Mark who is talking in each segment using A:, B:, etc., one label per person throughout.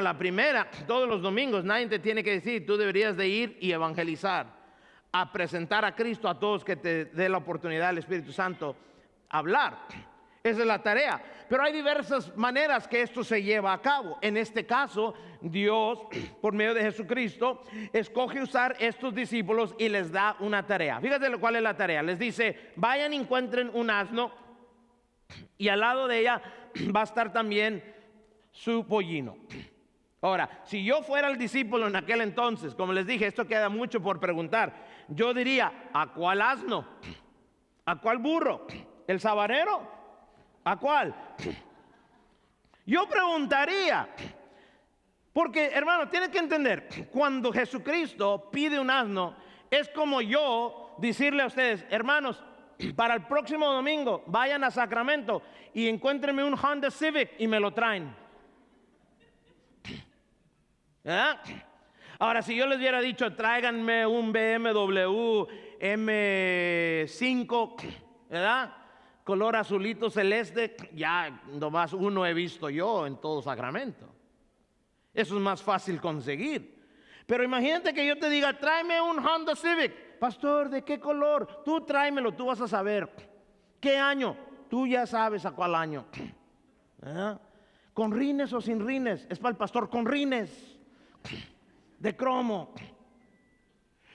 A: la primera, todos los domingos, nadie te tiene que decir, tú deberías de ir y evangelizar, a presentar a Cristo a todos que te dé la oportunidad el Espíritu Santo, hablar. Esa es la tarea. Pero hay diversas maneras que esto se lleva a cabo. En este caso, Dios, por medio de Jesucristo, escoge usar estos discípulos y les da una tarea. Fíjate cuál es la tarea. Les dice, vayan y encuentren un asno, y al lado de ella va a estar también su pollino. Ahora, si yo fuera el discípulo en aquel entonces, como les dije, esto queda mucho por preguntar, yo diría, ¿a cuál asno? ¿A cuál burro? ¿El sabanero? ¿A cuál? Yo preguntaría, porque hermano, tienen que entender, cuando Jesucristo pide un asno, es como yo decirle a ustedes, hermanos, para el próximo domingo vayan a Sacramento y encuéntrenme un Honda Civic y me lo traen. ¿Verdad? Ahora, si yo les hubiera dicho, tráiganme un BMW M5, ¿verdad? Color azulito celeste, ya nomás uno he visto yo en todo Sacramento. Eso es más fácil conseguir. Pero imagínate que yo te diga, tráeme un Honda Civic. Pastor, ¿de qué color? Tú tráemelo, tú vas a saber. ¿Qué año? Tú ya sabes a cuál año. ¿Ah? ¿Con rines o sin rines? Es para el pastor con rines. De cromo.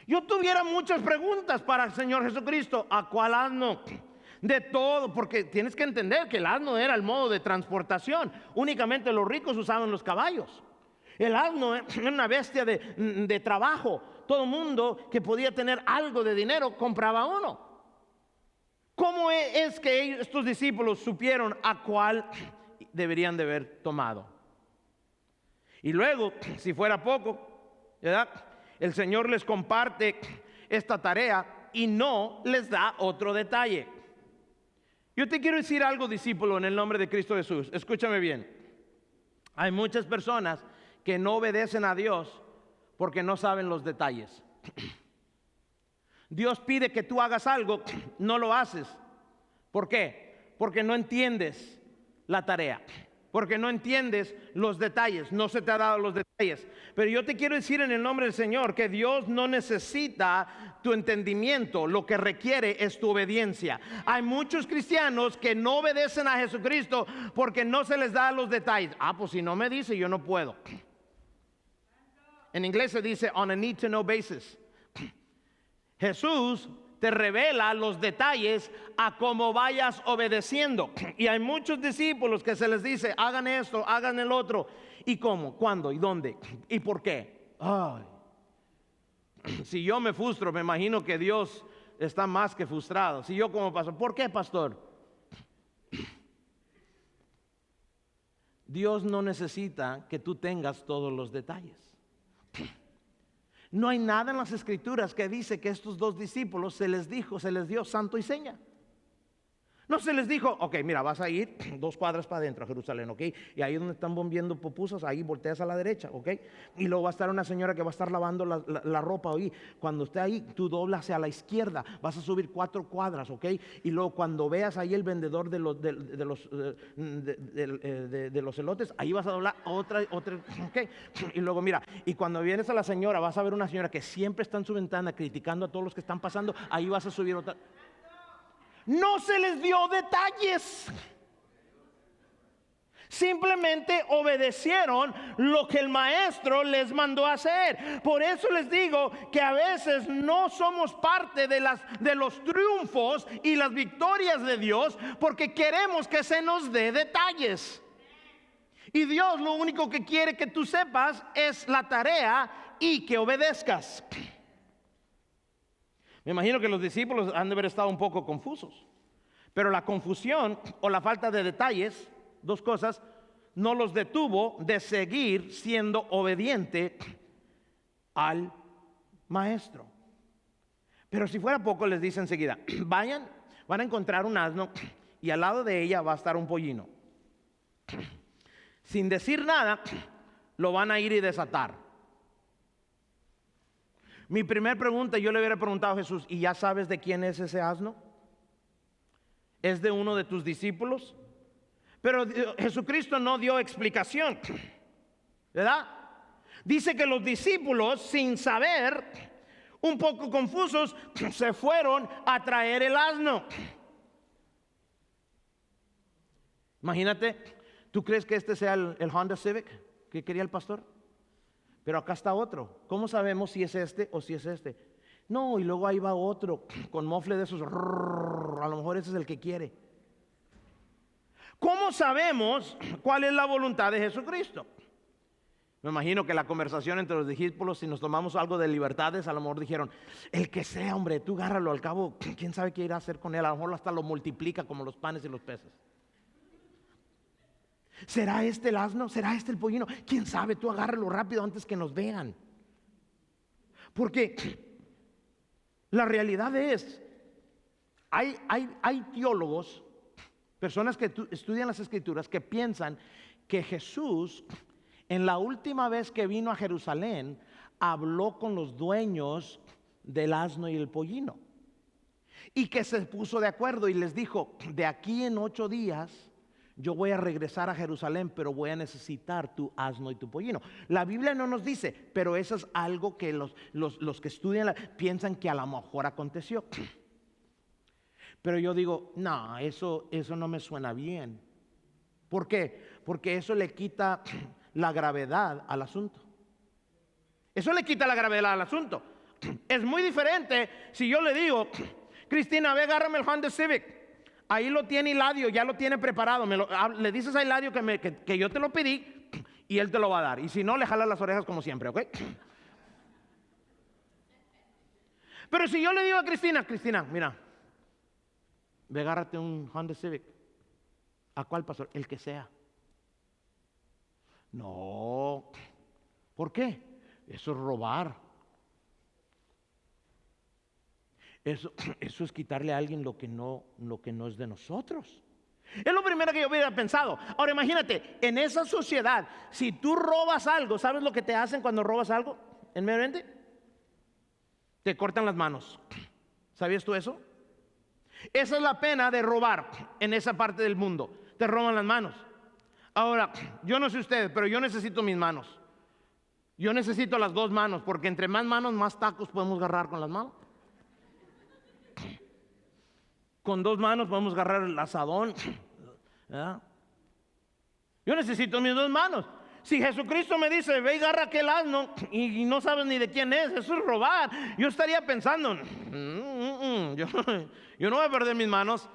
A: Yo tuviera muchas preguntas para el Señor Jesucristo. ¿A cuál asno? De todo, porque tienes que entender que el asno era el modo de transportación. Únicamente los ricos usaban los caballos. El asno era una bestia de trabajo. Todo mundo que podía tener algo de dinero compraba uno. ¿Cómo es que estos discípulos supieron a cuál deberían de haber tomado? Y luego, si fuera poco, ¿verdad? El Señor les comparte esta tarea y no les da otro detalle. Yo te quiero decir algo, discípulo, en el nombre de Cristo Jesús. Escúchame bien. Hay muchas personas que no obedecen a Dios porque no saben los detalles. Dios pide que tú hagas algo, no lo haces. ¿Por qué? Porque no entiendes la tarea. Porque no entiendes los detalles, no se te ha dado los detalles. Pero yo te quiero decir en el nombre del Señor que Dios no necesita tu entendimiento, lo que requiere es tu obediencia. Hay muchos cristianos que no obedecen a Jesucristo porque no se les da los detalles. Pues si no me dice, yo no puedo. En inglés se dice on a need to know basis. Jesús te revela los detalles a cómo vayas obedeciendo. Y hay muchos discípulos que se les dice, hagan esto, hagan el otro. ¿Y cómo? ¿Cuándo? ¿Y dónde? ¿Y por qué? Ay. Si yo me frustro, me imagino que Dios está más que frustrado. Si yo como pastor, ¿por qué, pastor? Dios no necesita que tú tengas todos los detalles. No hay nada en las Escrituras que dice que estos dos discípulos se les dio santo y seña. No se les dijo, ok, mira, vas a ir 2 cuadras para adentro a Jerusalén, ok, y ahí donde están bombeando pupusas, ahí volteas a la derecha, ok, y luego va a estar una señora que va a estar lavando la ropa, ahí, cuando esté ahí, tú doblas hacia la izquierda, vas a subir 4 cuadras, ok, y luego cuando veas ahí el vendedor de los elotes, ahí vas a doblar otra, ok, y luego mira, y cuando vienes a la señora, vas a ver una señora que siempre está en su ventana criticando a todos los que están pasando, ahí vas a subir otra. No se les dio detalles. Simplemente obedecieron lo que el maestro les mandó a hacer. Por eso les digo que a veces no somos parte de los triunfos y las victorias de Dios porque queremos que se nos dé detalles. Y Dios lo único que quiere que tú sepas es la tarea y que obedezcas. Me imagino que los discípulos han de haber estado un poco confusos. Pero la confusión o la falta de detalles, 2 cosas, no los detuvo de seguir siendo obediente al maestro. Pero si fuera poco, les dice enseguida, vayan, van a encontrar un asno y al lado de ella va a estar un pollino. Sin decir nada, lo van a ir y desatar. Mi primer pregunta, yo le hubiera preguntado a Jesús, ¿y ya sabes de quién es ese asno? ¿Es de uno de tus discípulos? Pero Jesucristo no dio explicación. ¿verdad? Dice que los discípulos, sin saber, un poco confusos, se fueron a traer el asno. Imagínate, ¿tú crees que este sea el Honda Civic que quería el pastor? Pero acá está otro. ¿Cómo sabemos si es este o si es este? No, y luego ahí va otro con mofle de esos. A lo mejor ese es el que quiere. ¿Cómo sabemos cuál es la voluntad de Jesucristo? Me imagino que la conversación entre los discípulos, si nos tomamos algo de libertades, a lo mejor dijeron, el que sea, hombre, tú agárralo, al cabo, quién sabe qué irá a hacer con él, a lo mejor hasta lo multiplica como los panes y los peces. ¿Será este el asno? ¿Será este el pollino? ¿Quién sabe? Tú agárralo rápido antes que nos vean. Porque la realidad es, hay teólogos, personas que estudian las Escrituras, que piensan que Jesús, en la última vez que vino a Jerusalén, habló con los dueños del asno y el pollino. Y que se puso de acuerdo y les dijo, de aquí en 8 días yo voy a regresar a Jerusalén, pero voy a necesitar tu asno y tu pollino. La Biblia no nos dice, pero eso es algo que los que estudian piensan que a lo mejor aconteció. Pero yo digo, no, eso no me suena bien. ¿Por qué? Porque eso le quita la gravedad al asunto. Eso le quita la gravedad al asunto. Es muy diferente si yo le digo, Cristina, ve, agárrame el Honda Civic. Ahí lo tiene Hiladio, ya lo tiene preparado. Le dices a Hiladio que yo te lo pedí y él te lo va a dar. Y si no, le jalas las orejas como siempre, ¿ok? Pero si yo le digo a Cristina, mira, ve, agárrate un Honda Civic. ¿A cuál, pastor? El que sea. No. ¿Por qué? Eso es robar. Eso es quitarle a alguien lo que no es de nosotros. Es lo primero que yo hubiera pensado. Ahora imagínate, en esa sociedad, si tú robas algo, ¿sabes lo que te hacen cuando robas algo? En Medio Oriente, te cortan las manos. ¿Sabías tú eso? Esa es la pena de robar en esa parte del mundo. Te roban las manos. Ahora, yo no sé ustedes, pero yo necesito mis manos. Yo necesito las 2 manos, porque entre más manos, más tacos podemos agarrar con las manos. Con 2 manos podemos agarrar el asadón, ¿verdad? Yo necesito mis 2 manos. Si Jesucristo me dice, ve y agarra aquel asno y no sabes ni de quién es, eso es robar. Yo estaría pensando, yo no voy a perder mis manos.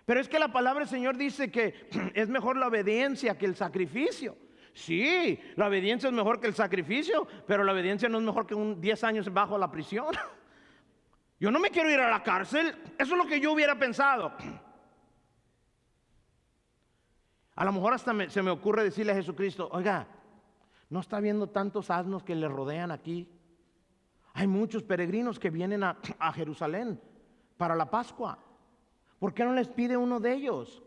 A: Pero es que la palabra del Señor dice que es mejor la obediencia que el sacrificio. Sí, la obediencia es mejor que el sacrificio, pero la obediencia no es mejor que 10 años bajo la prisión. Yo no me quiero ir a la cárcel. Eso es lo que yo hubiera pensado. A lo mejor hasta se me ocurre decirle a Jesucristo, oiga, ¿no está viendo tantos asnos que le rodean aquí? Hay muchos peregrinos que vienen a Jerusalén para la Pascua. ¿Por qué no les pide uno de ellos?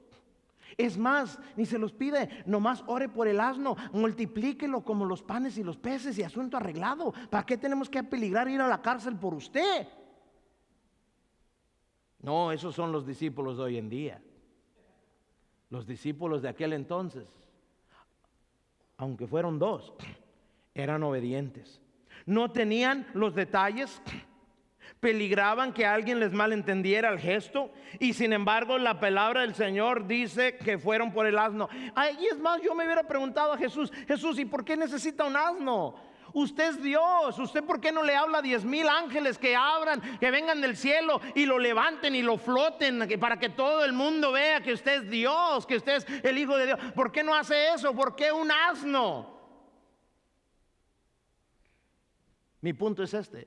A: Es más, ni se los pide, nomás ore por el asno, multiplíquelo como los panes y los peces y asunto arreglado. ¿Para qué tenemos que peligrar ir a la cárcel por usted? No, esos son los discípulos de hoy en día. Los discípulos de aquel entonces, aunque fueron 2, eran obedientes. No tenían los detalles, peligraban que alguien les malentendiera el gesto, y sin embargo la palabra del Señor dice que fueron por el asno. Y es más, yo me hubiera preguntado a Jesús, ¿y por qué necesita un asno? Usted es Dios. ¿Usted por qué no le habla a 10,000 ángeles que abran, que vengan del cielo y lo levanten y lo floten para que todo el mundo vea que usted es Dios, que usted es el Hijo de Dios? ¿Por qué no hace eso? ¿Por qué un asno? Mi punto es este: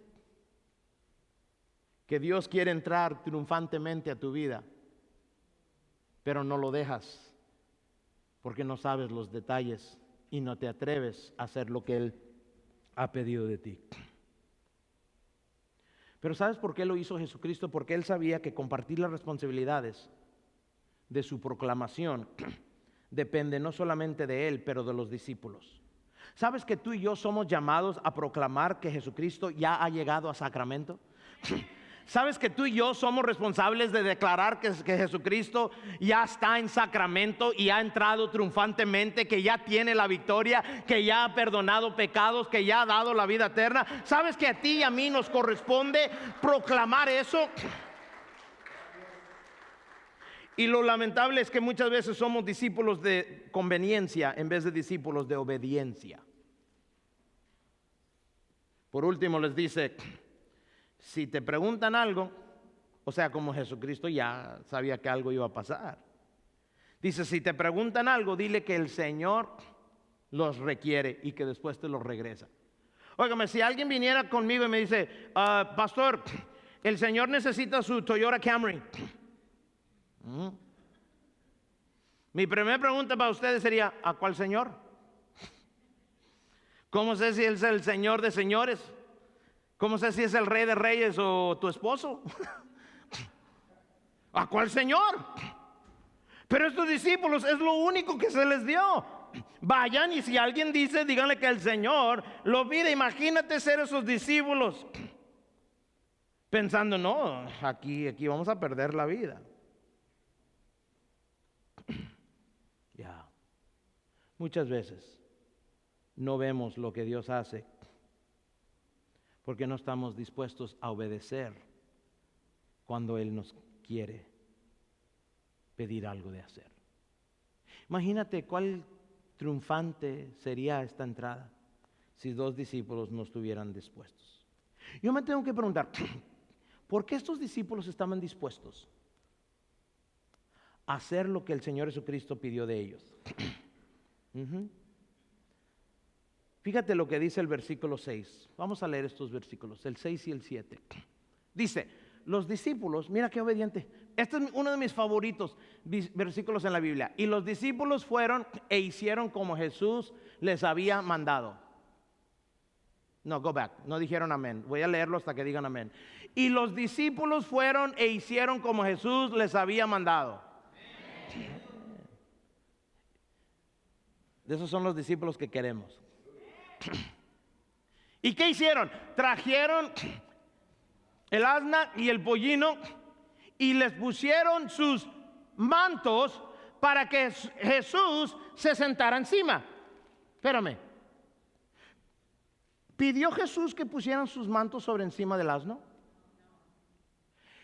A: que Dios quiere entrar triunfantemente a tu vida, pero no lo dejas porque no sabes los detalles y no te atreves a hacer lo que Él ha pedido de ti. Pero ¿sabes por qué lo hizo Jesucristo? Porque Él sabía que compartir las responsabilidades de su proclamación depende no solamente de Él, pero de los discípulos. ¿Sabes que tú y yo somos llamados a proclamar que Jesucristo ya ha llegado a Sacramento? ¿Sabes que tú y yo somos responsables de declarar que Jesucristo ya está en sacramento y ha entrado triunfantemente, que ya tiene la victoria, que ya ha perdonado pecados, que ya ha dado la vida eterna? ¿Sabes que a ti y a mí nos corresponde proclamar eso? Y lo lamentable es que muchas veces somos discípulos de conveniencia en vez de discípulos de obediencia. Por último les dice, si te preguntan algo, o sea, como Jesucristo ya sabía que algo iba a pasar. Dice, si te preguntan algo, dile que el Señor los requiere y que después te los regresa. Óigame, si alguien viniera conmigo y me dice, pastor, el Señor necesita su Toyota Camry. Mi primera pregunta para ustedes sería, ¿a cuál Señor? ¿Cómo sé si Él es el Señor de señores? ¿Cómo sé si es el Rey de reyes o tu esposo? ¿A cuál Señor? Pero estos discípulos es lo único que se les dio. Vayan y si alguien dice, díganle que el Señor lo pide. Imagínate ser esos discípulos pensando, no, aquí vamos a perder la vida. Ya. Muchas veces no vemos lo que Dios hace porque no estamos dispuestos a obedecer cuando Él nos quiere pedir algo de hacer. Imagínate cuál triunfante sería esta entrada si 2 discípulos no estuvieran dispuestos. Yo me tengo que preguntar, ¿por qué estos discípulos estaban dispuestos a hacer lo que el Señor Jesucristo pidió de ellos? Fíjate lo que dice el versículo 6. Vamos a leer estos versículos, el 6 y el 7. Dice, los discípulos, mira qué obediente. Este es uno de mis favoritos versículos en la Biblia. Y los discípulos fueron e hicieron como Jesús les había mandado. No, go back. No dijeron amén. Voy a leerlo hasta que digan amén. Y los discípulos fueron e hicieron como Jesús les había mandado. Amén. De esos son los discípulos que queremos. ¿Y qué hicieron? Trajeron el asna y el pollino y les pusieron sus mantos para que Jesús se sentara encima. Espérame. ¿Pidió Jesús que pusieran sus mantos sobre encima del asno?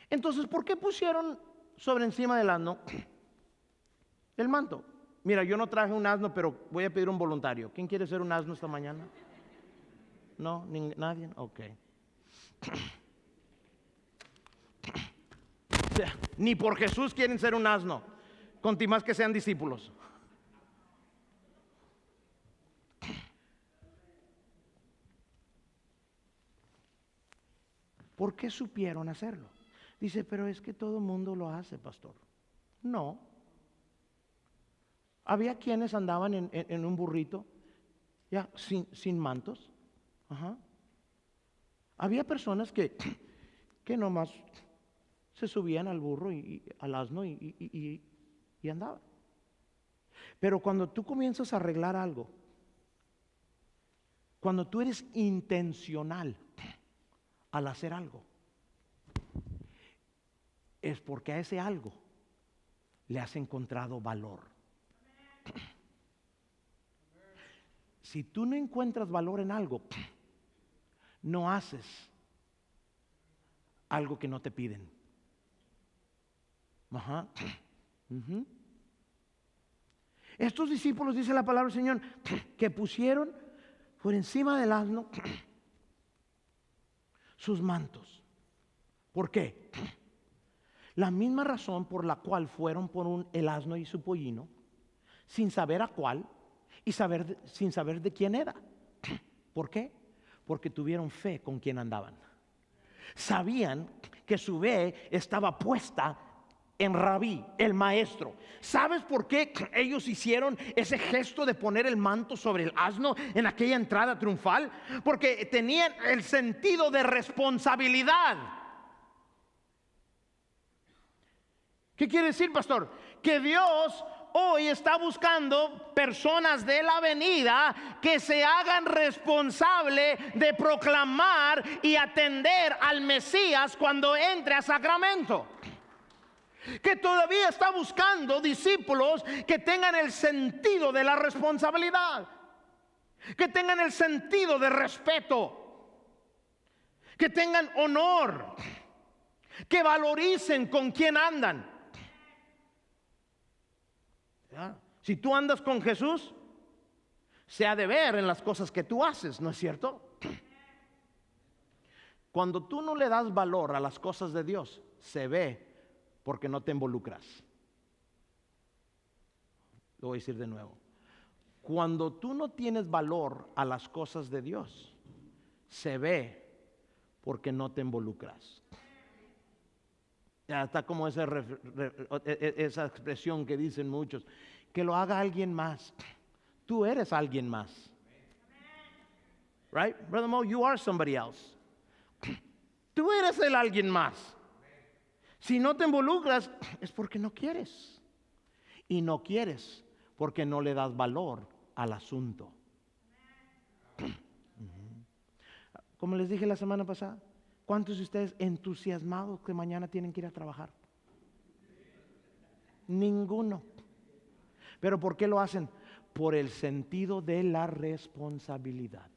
A: Entonces, ¿por qué pusieron sobre encima del asno el manto? Mira, yo no traje un asno, pero voy a pedir un voluntario. ¿Quién quiere ser un asno esta mañana? ¿No? ¿Nadie? Ok. Ni por Jesús quieren ser un asno, conti más que sean discípulos. ¿Por qué supieron hacerlo? Dice, pero es que todo el mundo lo hace, pastor. No. Había quienes andaban en un burrito, ya, sin mantos. Ajá. Había personas que nomás se subían al burro y al asno y andaban. Pero cuando tú comienzas a arreglar algo, cuando tú eres intencional al hacer algo, es porque a ese algo le has encontrado valor. Si tú no encuentras valor en algo, no haces algo que no te piden. Ajá. Estos discípulos, dice la palabra del Señor, que pusieron por encima del asno sus mantos. ¿Por qué? La misma razón por la cual fueron por el asno y su pollino, sin saber a cuál y sin saber de quién era. ¿Por qué? Porque tuvieron fe con quien andaban. Sabían que su fe estaba puesta en Rabí, el maestro. ¿Sabes por qué ellos hicieron ese gesto de poner el manto sobre el asno en aquella entrada triunfal? Porque tenían el sentido de responsabilidad. ¿Qué quiere decir, pastor? Que Dios hoy está buscando personas de la venida que se hagan responsable de proclamar y atender al Mesías cuando entre a Sacramento. Que todavía está buscando discípulos que tengan el sentido de la responsabilidad, que tengan el sentido de respeto, que tengan honor, que valoricen con quién andan. ¿Ya? Si tú andas con Jesús, se ha de ver en las cosas que tú haces, ¿no es cierto? Cuando tú no le das valor a las cosas de Dios, se ve porque no te involucras. Lo voy a decir de nuevo. Cuando tú no tienes valor a las cosas de Dios, se ve porque no te involucras. Ya está como esa expresión que dicen muchos, que lo haga alguien más. Tú eres alguien más. Right? Brother Mo, you are somebody else. Tú eres el alguien más. Si no te involucras, es porque no quieres. Y no quieres porque no le das valor al asunto. Como les dije la semana pasada, ¿cuántos de ustedes entusiasmados que mañana tienen que ir a trabajar? Ninguno. ¿Pero por qué lo hacen? Por el sentido de la responsabilidad.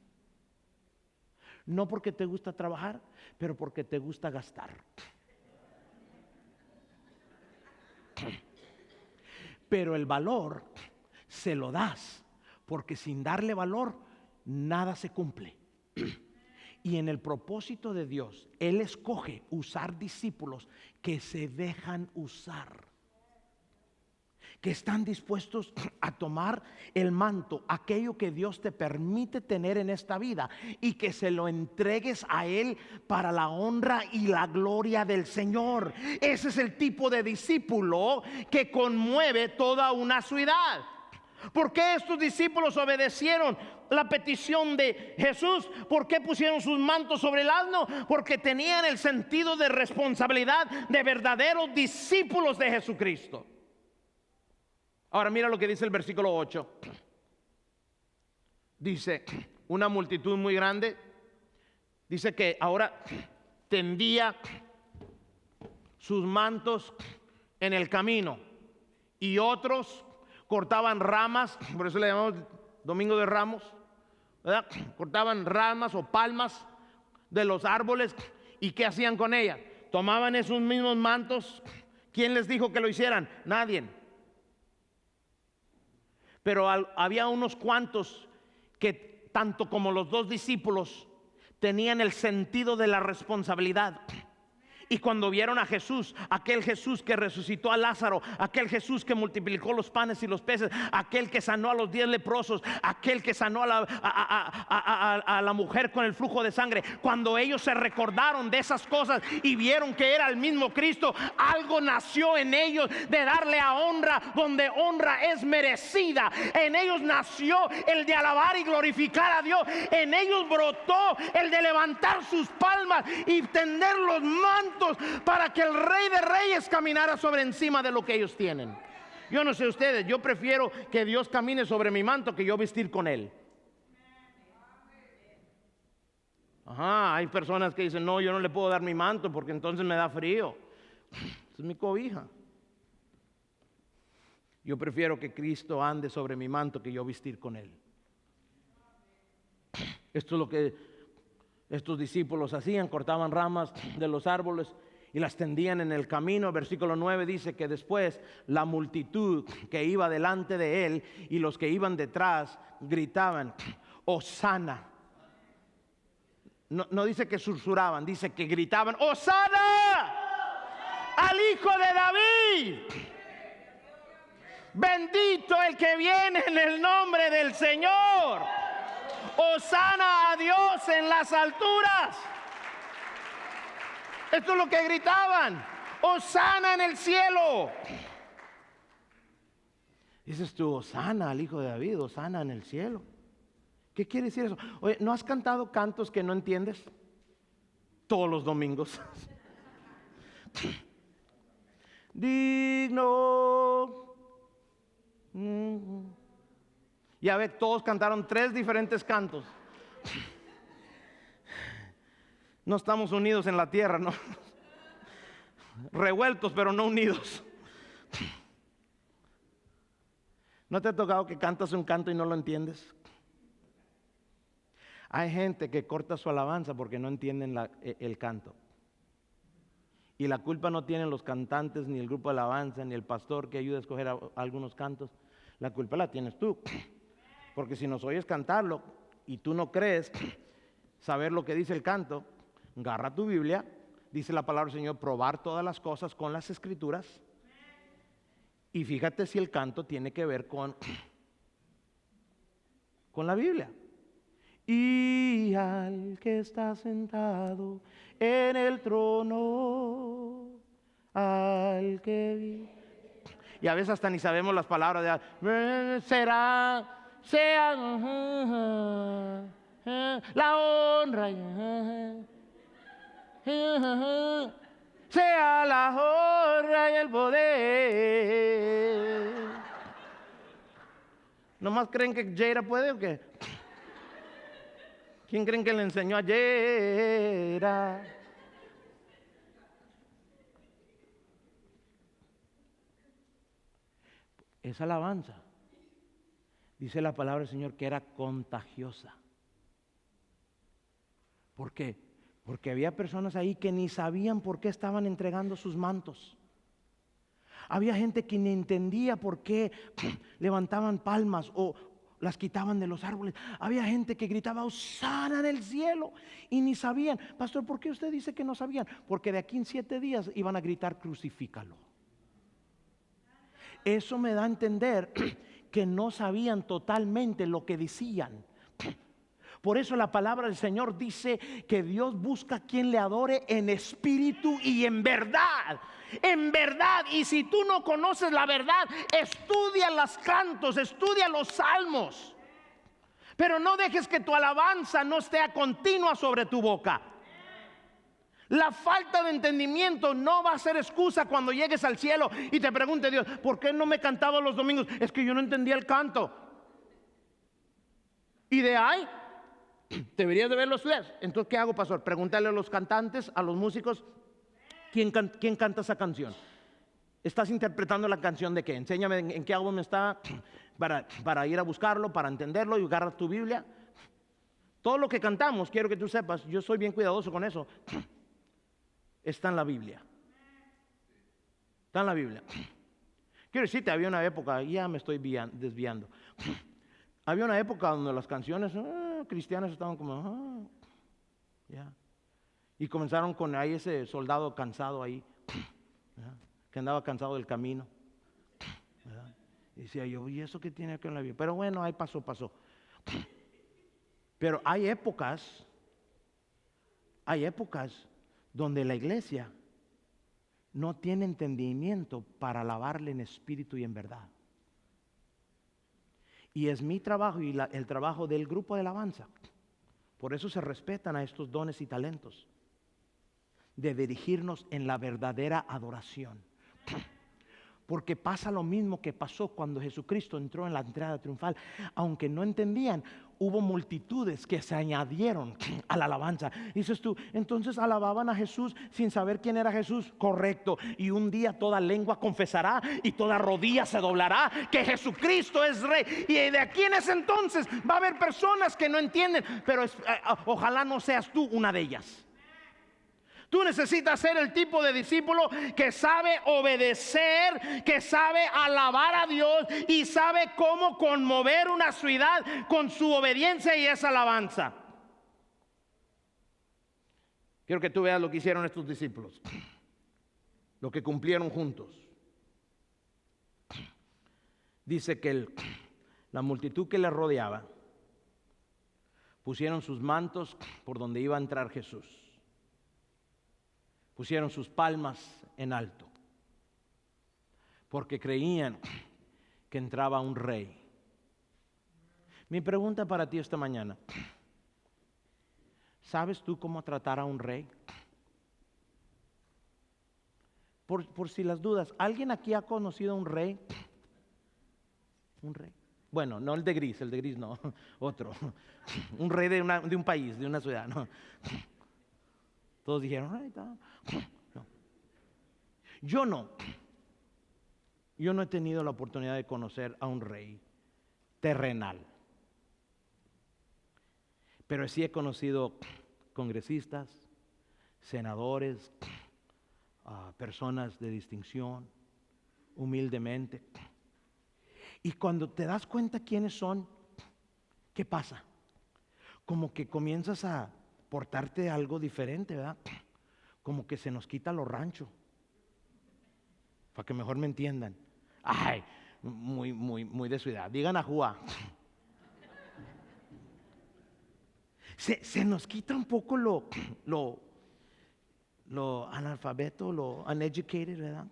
A: No porque te gusta trabajar, pero porque te gusta gastar. Pero el valor se lo das, porque sin darle valor nada se cumple. Y en el propósito de Dios, Él escoge usar discípulos que se dejan usar, que están dispuestos a tomar el manto, aquello que Dios te permite tener en esta vida, y que se lo entregues a Él para la honra y la gloria del Señor. Ese es el tipo de discípulo que conmueve toda una ciudad. ¿Por qué estos discípulos obedecieron la petición de Jesús? ¿Por qué pusieron sus mantos sobre el asno? Porque tenían el sentido de responsabilidad de verdaderos discípulos de Jesucristo. Ahora mira lo que dice el versículo 8. Dice, una multitud muy grande. Dice que ahora tendía sus mantos en el camino, y otros cortaban ramas, por eso le llamamos Domingo de Ramos, ¿verdad? Cortaban ramas o palmas de los árboles. ¿Y qué hacían con ellas? Tomaban esos mismos mantos. ¿Quién les dijo que lo hicieran? Nadie. Pero había unos cuantos que, tanto como los dos discípulos, tenían el sentido de la responsabilidad. Y cuando vieron a Jesús, aquel Jesús que resucitó a Lázaro, aquel Jesús que multiplicó los panes y los peces, aquel que sanó a los 10 leprosos, aquel que sanó a la mujer con el flujo de sangre, cuando ellos se recordaron de esas cosas y vieron que era el mismo Cristo, algo nació en ellos de darle a honra donde honra es merecida. En ellos nació el de alabar y glorificar a Dios. En ellos brotó el de levantar sus palmas y tender los mantos para que el Rey de Reyes caminara sobre encima de lo que ellos tienen. Yo no sé ustedes, yo prefiero que Dios camine sobre mi manto que yo vestir con él. Ajá, hay personas que dicen, no, yo no le puedo dar mi manto porque entonces me da frío. Es mi cobija. Yo prefiero que Cristo ande sobre mi manto que yo vestir con él. Esto es lo que estos discípulos hacían, cortaban ramas de los árboles y las tendían en el camino. Versículo 9 dice que después la multitud que iba delante de él y los que iban detrás gritaban, Hosana. No dice que susurraban, dice que gritaban, Hosana al Hijo de David. Bendito el que viene en el nombre del Señor. Hosana a Dios en las alturas. Esto es lo que gritaban. Hosana en el cielo. Dices tú, Hosana al Hijo de David, Hosana en el cielo. ¿Qué quiere decir eso? Oye, ¿no has cantado cantos que no entiendes? Todos los domingos. Digno Ya ve, todos cantaron 3 diferentes cantos. No estamos unidos en la tierra, ¿no? Revueltos, pero no unidos. ¿No te ha tocado que cantas un canto y no lo entiendes? Hay gente que corta su alabanza porque no entienden el canto. Y la culpa no tienen los cantantes, ni el grupo de alabanza, ni el pastor que ayuda a escoger algunos cantos. La culpa la tienes tú. Porque si nos oyes cantarlo y tú no crees saber lo que dice el canto, agarra tu Biblia, dice la palabra del Señor, probar todas las cosas con las Escrituras. Y fíjate si el canto tiene que ver con la Biblia. Y al que está sentado en el trono, al que vi. Y a veces hasta ni sabemos las palabras de sea la honra, sea la honra y el poder. ¿Nomás creen que Jada puede o qué? ¿Quién creen que le enseñó a Jada? Esa alabanza, dice la palabra del Señor, que era contagiosa. ¿Por qué? Porque había personas ahí que ni sabían por qué estaban entregando sus mantos. Había gente que ni entendía por qué levantaban palmas o las quitaban de los árboles. Había gente que gritaba Hosana en el cielo y ni sabían. Pastor, ¿por qué usted dice que no sabían? Porque de aquí en 7 días iban a gritar crucifícalo. Eso me da a entender que no sabían totalmente lo que decían. Por eso la palabra del Señor dice que Dios busca a quien le adore en espíritu y en verdad. En verdad. Y si tú no conoces la verdad, estudia los cantos, estudia los salmos. Pero no dejes que tu alabanza no esté continua sobre tu boca. La falta de entendimiento no va a ser excusa cuando llegues al cielo y te pregunte Dios, ¿por qué no me cantaba los domingos? Es que yo no entendía el canto. Y de ahí deberías de verlo estudiar. Entonces, ¿qué hago, pastor? Pregúntale a los cantantes, a los músicos, ¿quién canta esa canción? ¿Estás interpretando la canción de qué? Enséñame en qué álbum está para ir a buscarlo, para entenderlo y agarrar tu Biblia. Todo lo que cantamos, quiero que tú sepas, yo soy bien cuidadoso con eso. Está en la Biblia. Está en la Biblia. Quiero decirte, había una época, ya me estoy desviando. Había una época donde las canciones cristianas estaban como, ya. Y comenzaron con ahí ese soldado cansado ahí, ¿verdad? Que andaba cansado del camino, ¿verdad? Y decía yo, ¿y eso qué tiene que ver con la Biblia? Pero bueno, ahí pasó. Pero hay épocas donde la iglesia no tiene entendimiento para alabarle en espíritu y en verdad. Y es mi trabajo y el trabajo del grupo de alabanza. Por eso se respetan a estos dones y talentos, de dirigirnos en la verdadera adoración. Porque pasa lo mismo que pasó cuando Jesucristo entró en la entrada triunfal. Aunque no entendían, hubo multitudes que se añadieron a la alabanza. Dices tú, entonces alababan a Jesús sin saber quién era Jesús. Correcto. Y un día toda lengua confesará y toda rodilla se doblará que Jesucristo es Rey. Y de aquí en ese entonces va a haber personas que no entienden, pero ojalá no seas tú una de ellas. Tú necesitas ser el tipo de discípulo que sabe obedecer, que sabe alabar a Dios y sabe cómo conmover una ciudad con su obediencia y esa alabanza. Quiero que tú veas lo que hicieron estos discípulos, lo que cumplieron juntos. Dice que la multitud que les rodeaba pusieron sus mantos por donde iba a entrar Jesús. Pusieron sus palmas en alto, porque creían que entraba un rey. Mi pregunta para ti esta mañana: ¿sabes tú cómo tratar a un rey? Por si las dudas, ¿alguien aquí ha conocido a un rey? Un rey. Bueno, no el de gris no, otro. Un rey de un país, de una ciudad, no. Todos dijeron, rey, no. Yo no he tenido la oportunidad de conocer a un rey terrenal. Pero sí he conocido congresistas, senadores, personas de distinción, humildemente. Y cuando te das cuenta quiénes son, ¿qué pasa? Como que comienzas a portarte algo diferente, ¿verdad? Como que se nos quita lo rancho. Para que mejor me entiendan. Ay, muy de ciudad. Digan a Juá. Se nos quita un poco lo analfabeto, lo uneducated, ¿verdad?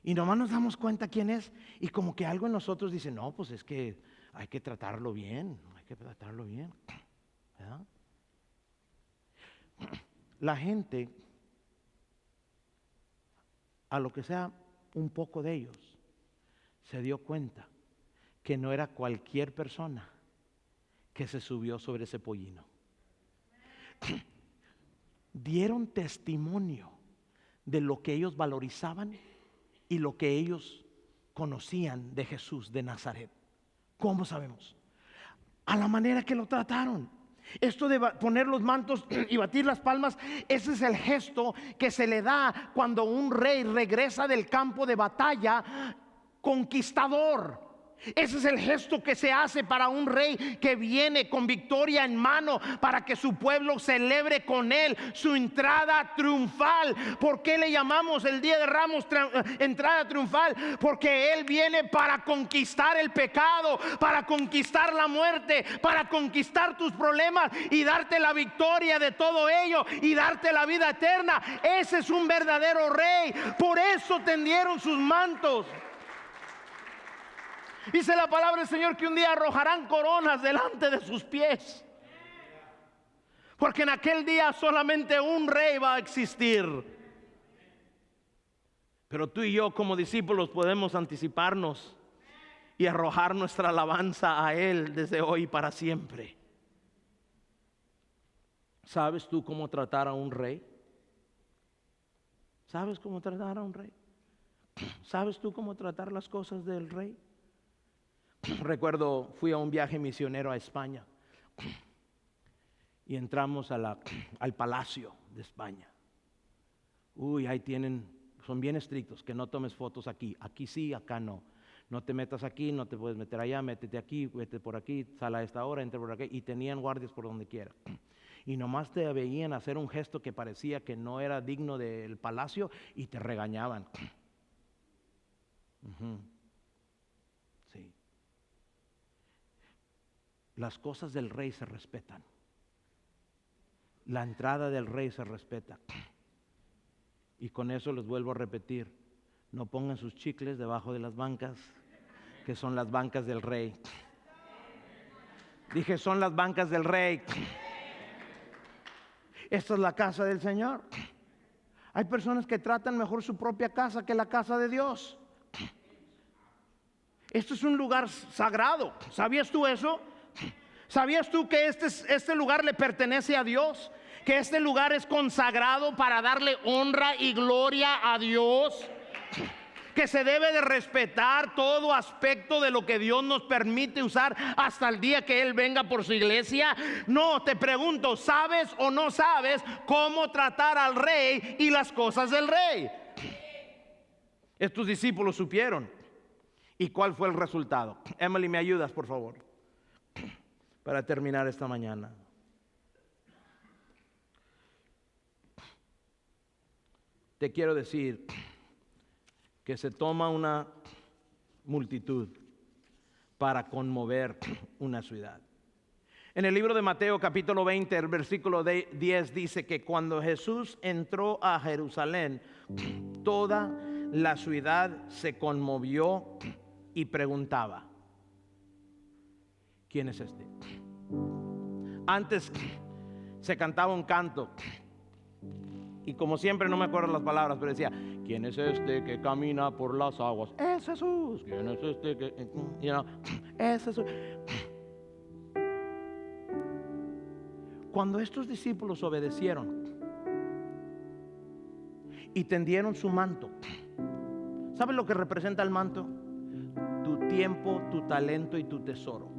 A: Y nomás nos damos cuenta quién es. Y como que algo en nosotros dice, no, pues es que hay que tratarlo bien. ¿Verdad? La gente, a lo que sea un poco de ellos, se dio cuenta que no era cualquier persona que se subió sobre ese pollino. Dieron testimonio de lo que ellos valorizaban y lo que ellos conocían de Jesús de Nazaret. ¿Cómo sabemos? A la manera que lo trataron. Esto de poner los mantos y batir las palmas, ese es el gesto que se le da cuando un rey regresa del campo de batalla conquistador. Ese es el gesto que se hace para un rey que viene con victoria en mano para que su pueblo celebre con él su entrada triunfal. ¿Por qué le llamamos el Día de Ramos entrada triunfal? Porque él viene para conquistar el pecado, para conquistar la muerte, para conquistar tus problemas y darte la victoria de todo ello y darte la vida eterna. Ese es un verdadero rey. Por eso tendieron sus mantos. Dice la palabra del Señor que un día arrojarán coronas delante de sus pies. Porque en aquel día solamente un rey va a existir. Pero tú y yo como discípulos podemos anticiparnos y arrojar nuestra alabanza a Él desde hoy para siempre. ¿Sabes tú cómo tratar a un rey? ¿Sabes cómo tratar a un rey? ¿Sabes tú cómo tratar las cosas del rey? Recuerdo, fui a un viaje misionero a España y entramos al Palacio de España. Ahí son bien estrictos, que no tomes fotos aquí sí, acá no. No te metas aquí, no te puedes meter allá, métete aquí, vete por aquí, sal a esta hora, entra por aquí. Y tenían guardias por donde quiera. Y nomás te veían hacer un gesto que parecía que no era digno del palacio y te regañaban. Sí. Las cosas del rey se respetan. La entrada del rey se respeta. Y con eso les vuelvo a repetir, no pongan sus chicles debajo de las bancas, que son las bancas del rey. Dije, son las bancas del rey. Esta es la casa del Señor. Hay personas que tratan mejor su propia casa que la casa de Dios. Esto es un lugar sagrado. ¿Sabías tú eso? ¿Sabías tú que este lugar le pertenece a Dios? Que este lugar es consagrado para darle honra y gloria a Dios. Que se debe de respetar todo aspecto de lo que Dios nos permite usar hasta el día que Él venga por su iglesia. No, te pregunto, ¿sabes o no sabes cómo tratar al rey y las cosas del rey? Estos discípulos supieron. ¿Y cuál fue el resultado? Emily, ¿me ayudas, por favor? Para terminar esta mañana. Te quiero decir que se toma una multitud para conmover una ciudad. En el libro de Mateo capítulo 20, el versículo 10 dice que cuando Jesús entró a Jerusalén, toda la ciudad se conmovió y preguntaba, ¿quién es este? Antes se cantaba un canto y como siempre no me acuerdo las palabras, pero decía, ¿quién es este que camina por las aguas? Es Jesús. ¿Quién es este que, es Jesús? Cuando estos discípulos obedecieron y tendieron su manto, ¿sabes lo que representa el manto? Tu tiempo, tu talento y tu tesoro,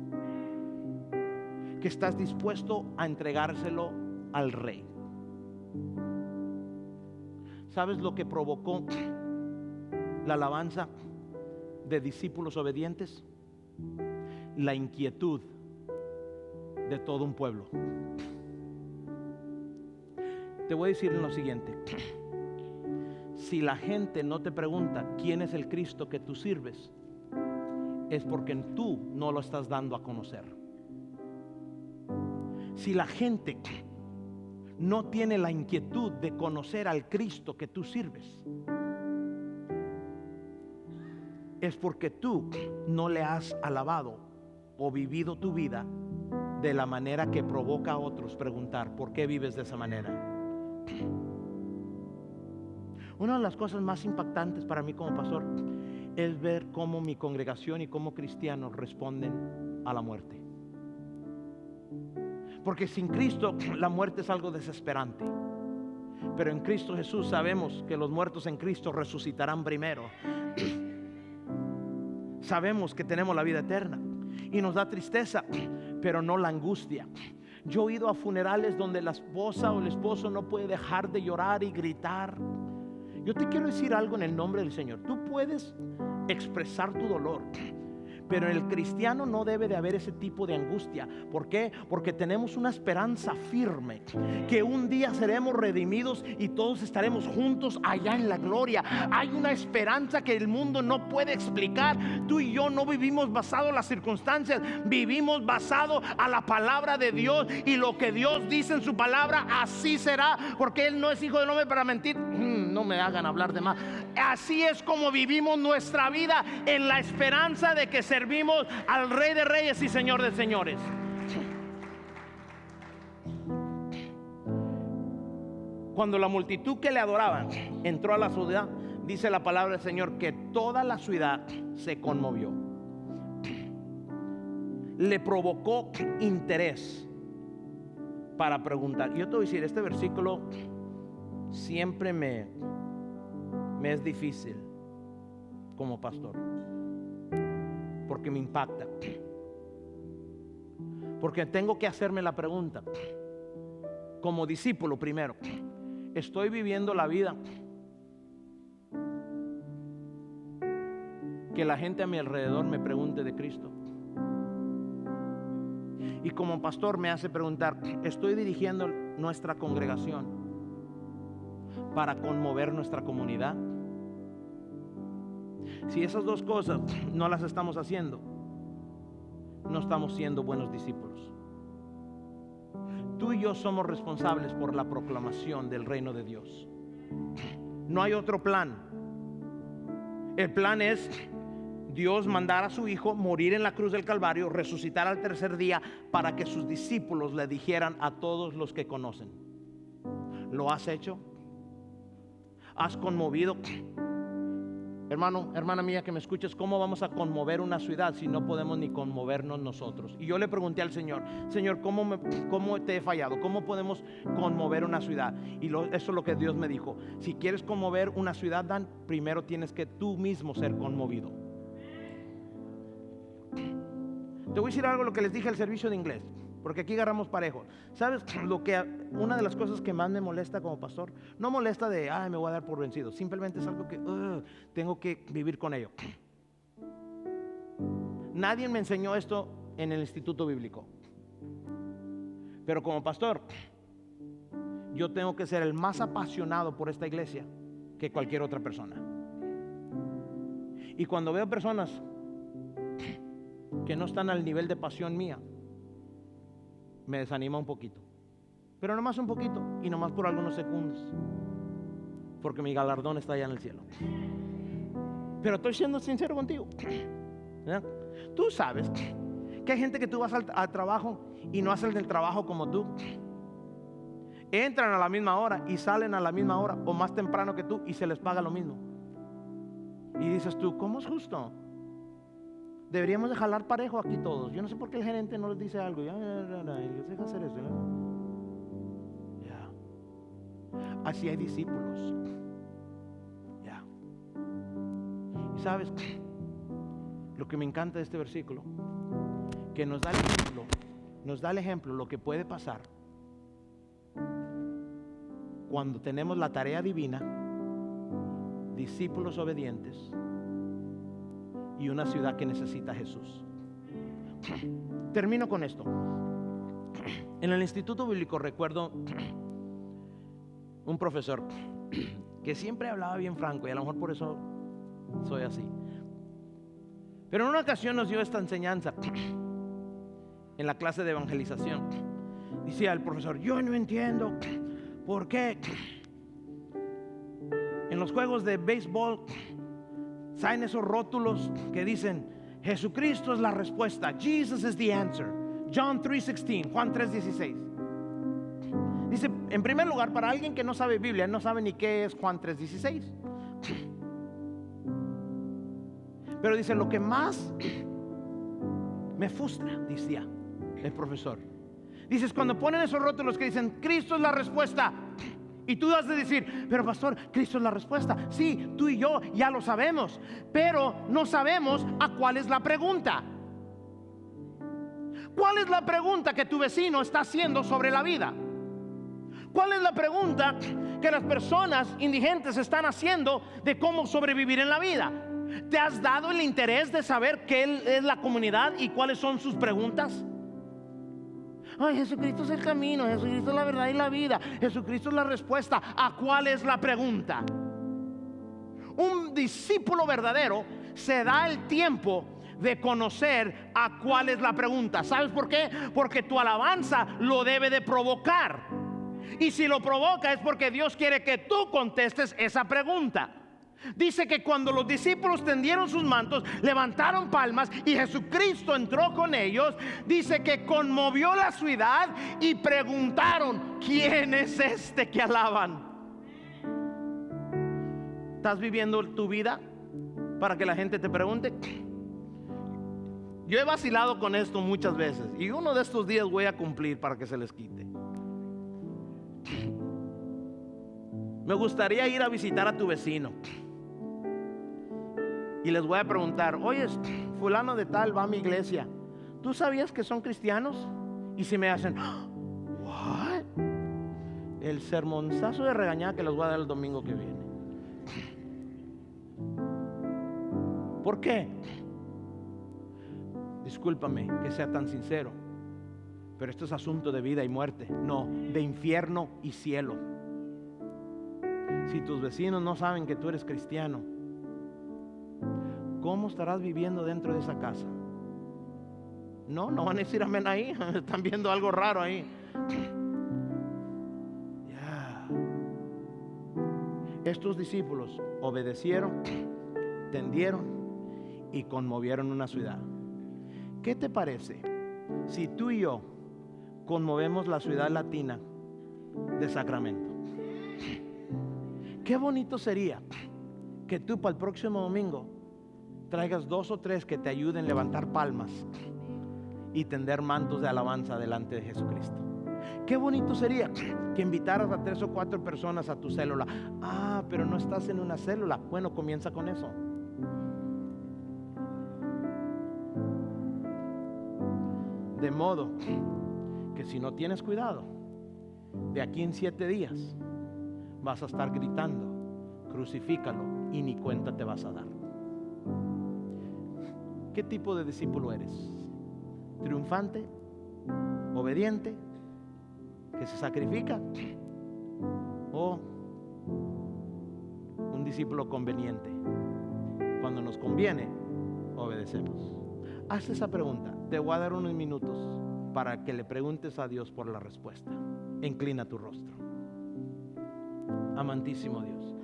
A: que estás dispuesto a entregárselo al rey. ¿Sabes lo que provocó la alabanza de discípulos obedientes? La inquietud de todo un pueblo. Te voy a decir lo siguiente: si la gente no te pregunta quién es el Cristo que tú sirves, es porque tú no lo estás dando a conocer. Si la gente no tiene la inquietud de conocer al Cristo que tú sirves, es porque tú no le has alabado o vivido tu vida de la manera que provoca a otros preguntar: ¿por qué vives de esa manera? Una de las cosas más impactantes para mí como pastor es ver cómo mi congregación y cómo cristianos responden a la muerte. Porque sin Cristo la muerte es algo desesperante, pero en Cristo Jesús sabemos que los muertos en Cristo resucitarán primero. Sabemos que tenemos la vida eterna y nos da tristeza, pero no la angustia. Yo he ido a funerales donde la esposa o el esposo no puede dejar de llorar y gritar. Yo te quiero decir algo en el nombre del Señor: tú puedes expresar tu dolor, pero en el cristiano no debe de haber ese tipo de angustia. ¿Por qué? Porque tenemos una esperanza firme que un día seremos redimidos y todos estaremos juntos allá en la gloria. Hay una esperanza que el mundo no puede explicar. Tú y yo no vivimos basado en las circunstancias, vivimos basado a la palabra de Dios, y lo que Dios dice en su palabra, así será, porque Él no es hijo del hombre para mentir. No me hagan hablar de más. Así es como vivimos nuestra vida, en la esperanza de que servimos al Rey de Reyes y Señor de Señores. Cuando la multitud que le adoraban entró a la ciudad, dice la palabra del Señor que toda la ciudad se conmovió. Le provocó interés para preguntar. Yo te voy a decir, este versículo siempre me es difícil como pastor, porque me impacta, porque tengo que hacerme la pregunta como discípulo primero: ¿estoy viviendo la vida que la gente a mi alrededor me pregunte de Cristo? Y como pastor me hace preguntar: ¿estoy dirigiendo nuestra congregación para conmover nuestra comunidad? Si esas dos cosas no las estamos haciendo, no estamos siendo buenos discípulos. Tú y yo somos responsables por la proclamación del reino de Dios. No hay otro plan. El plan es Dios mandar a su Hijo, morir en la cruz del Calvario, resucitar al tercer día, para que sus discípulos le dijeran a todos los que conocen. ¿Lo has hecho? ¿Has conmovido? Hermano, hermana mía que me escuches, ¿cómo vamos a conmover una ciudad si no podemos ni conmovernos nosotros? Y yo le pregunté al Señor: Señor, ¿cómo te he fallado? ¿Cómo podemos conmover una ciudad? Y eso es lo que Dios me dijo: si quieres conmover una ciudad, Dan, primero tienes que tú mismo ser conmovido. Te voy a decir algo, lo que les dije al servicio de inglés, porque aquí agarramos parejo. ¿Sabes una de las cosas que más me molesta como pastor? No molesta de, me voy a dar por vencido. Simplemente es algo que tengo que vivir con ello. Nadie me enseñó esto en el instituto bíblico, pero como pastor yo tengo que ser el más apasionado por esta iglesia que cualquier otra persona. Y cuando veo personas que no están al nivel de pasión mía, me desanima un poquito, pero nomás un poquito, y nomás por algunos segundos, porque mi galardón está allá en el cielo. Pero estoy siendo sincero contigo, ¿verdad? Tú sabes que hay gente que tú vas al trabajo y no hacen el trabajo como tú. Entran a la misma hora y salen a la misma hora o más temprano que tú, y se les paga lo mismo. Y dices tú, ¿cómo es justo? Deberíamos de jalar parejo aquí todos. Yo no sé por qué el gerente no les dice algo. Y les deja hacer eso. Ya. Así hay discípulos. Ya. Y sabes, lo que me encanta de este versículo, que nos da el ejemplo, lo que puede pasar cuando tenemos la tarea divina, discípulos obedientes y una ciudad que necesita a Jesús. Termino con esto. En el Instituto Bíblico recuerdo un profesor que siempre hablaba bien franco, y a lo mejor por eso soy así. Pero en una ocasión nos dio esta enseñanza en la clase de evangelización. Decía el profesor, yo no entiendo por qué en los juegos de béisbol salen esos rótulos que dicen Jesucristo es la respuesta, Jesus is the answer. John 3:16, Juan 3:16. Dice, en primer lugar, para alguien que no sabe Biblia, no sabe ni qué es Juan 3:16. Pero dice, lo que más me frustra, decía el profesor, dices, cuando ponen esos rótulos que dicen Cristo es la respuesta, y tú has de decir, pero pastor, Cristo es la respuesta. Sí, tú y yo ya lo sabemos, pero no sabemos a cuál es la pregunta. ¿Cuál es la pregunta que tu vecino está haciendo sobre la vida? ¿Cuál es la pregunta que las personas indigentes están haciendo de cómo sobrevivir en la vida? ¿Te has dado el interés de saber qué es la comunidad y cuáles son sus preguntas? Ay, Jesucristo es el camino, Jesucristo es la verdad y la vida, Jesucristo es la respuesta. ¿A cuál es la pregunta? Un discípulo verdadero se da el tiempo de conocer a cuál es la pregunta. ¿Sabes por qué? Porque tu alabanza lo debe de provocar. Y si lo provoca es porque Dios quiere que tú contestes esa pregunta. Dice que cuando los discípulos tendieron sus mantos, levantaron palmas y Jesucristo entró con ellos. Dice que conmovió la ciudad y preguntaron, ¿quién es este que alaban? ¿Estás viviendo tu vida para que la gente te pregunte? Yo he vacilado con esto muchas veces y uno de estos días voy a cumplir para que se les quite. Me gustaría ir a visitar a tu vecino y les voy a preguntar, oye, fulano de tal va a mi iglesia, ¿tú sabías que son cristianos? Y si me hacen, ¿what? El sermonzazo de regañada que les voy a dar el domingo que viene. ¿Por qué? Discúlpame que sea tan sincero, pero esto es asunto de vida y muerte, no, de infierno y cielo. Si tus vecinos no saben que tú eres cristiano, ¿cómo estarás viviendo dentro de esa casa? No van a decir amén ahí. Están viendo algo raro ahí. Estos discípulos obedecieron, tendieron y conmovieron una ciudad. ¿Qué te parece si tú y yo conmovemos la ciudad latina de Sacramento? Qué bonito sería que tú para el próximo domingo traigas 2 o 3 que te ayuden a levantar palmas y tender mantos de alabanza delante de Jesucristo. Qué bonito sería que invitaras a 3 o 4 personas a tu célula. Ah, pero no estás en una célula. Bueno, comienza con eso. De modo que si no tienes cuidado, de aquí en 7 días vas a estar gritando, crucifícalo, y ni cuenta te vas a dar. ¿Qué tipo de discípulo eres? ¿Triunfante? ¿Obediente? ¿Que se sacrifica? ¿O un discípulo conveniente? Cuando nos conviene, obedecemos. Haz esa pregunta. Te voy a dar unos minutos para que le preguntes a Dios por la respuesta. Inclina tu rostro. Amantísimo Dios,